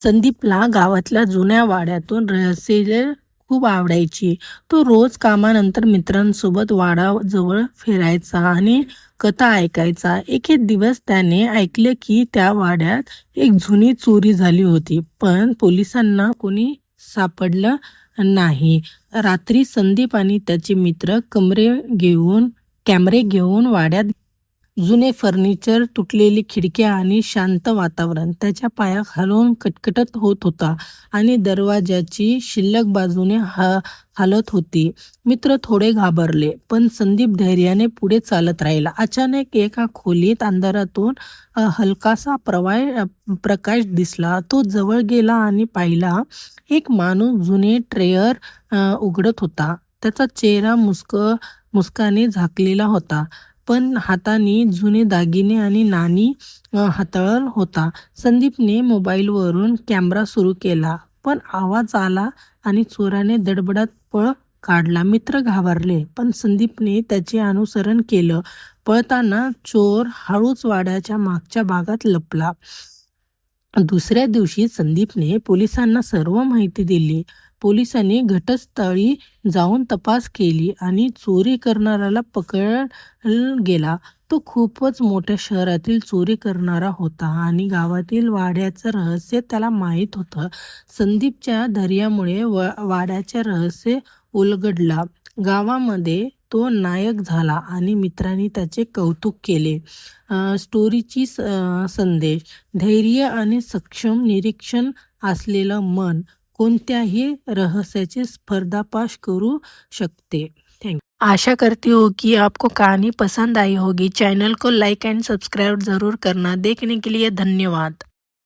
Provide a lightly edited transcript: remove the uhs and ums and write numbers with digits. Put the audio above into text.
संदीपला गावातल्या जुन्या वाड्यातून रहस्ये खूप आवडायची. तो रोज कामानंतर मित्रांसोबत वाडाजवळ फिरायचा आणि कथा ऐकायचा. एक एक दिवस त्याने ऐकले की त्या वाड्यात एक जुनी चोरी झाली होती, पण पोलिसांना कोणी सापडलं नाही. रात्री संदीप आणि त्याचे मित्र कॅमेरे घेऊन वाड्यात. जुने फर्निचर, तुटलेली खिडक्या आणि शांत वातावरण त्याच्या पायाखालून कटकटत होत होता आणि दरवाजाची शिल्लक बाजूने हालत होती. मित्र थोडे घाबरले, पण संदीप धैर्याने पुढे चालत राहिला. अचानक एका खोलीत अंधारातून हलकासा प्रकाश दिसला. तो जवळ गेला आणि पाहिला, एक माणूस जुने ट्रेयर उघडत होता. त्याचा चेहरा मुस्काने झाकलेला होता, पण हाताने जुने दागिने आणि नाणी हाताळत होता. संदीपने मोबाईलवरून कॅमेरा सुरू केला, पण आवाज आला आणि चोराने दडबडात पळ काढला. मित्र घाबरले, पण संदीपने त्याचे अनुसरण केलं. पळताना चोर हळूच वाड्याच्या मागच्या भागात लपला. दुसऱ्या दिवशी संदीपने पोलिसांना सर्व माहिती दिली. पोलिसांनी घटनास्थळी जाऊन तपास केली आणि चोरी करणाऱ्याला पकडला गेला. तो खूपच मोठ्या शहरातील चोरी करणारा होता आणि गावातील वाड्याचं रहस्य त्याला माहीत होतं. संदीपच्या धैर्यामुळे वाड्याचे रहस्य उलगडला. गावामध्ये तो नायक झाला आणि मित्रांनी त्याचे कौतुक केले. स्टोरीची संदेश: धैर्य आणि सक्षम निरीक्षण असलेलं मन कोणत्याही रहस्याचे पर्दाफाश करू शकते. थैंक आशा करती हूँ कि आपको कहानी पसंद आई होगी. चैनल को लाइक एंड सब्सक्राइब ज़रूर करना. देखने के लिए धन्यवाद.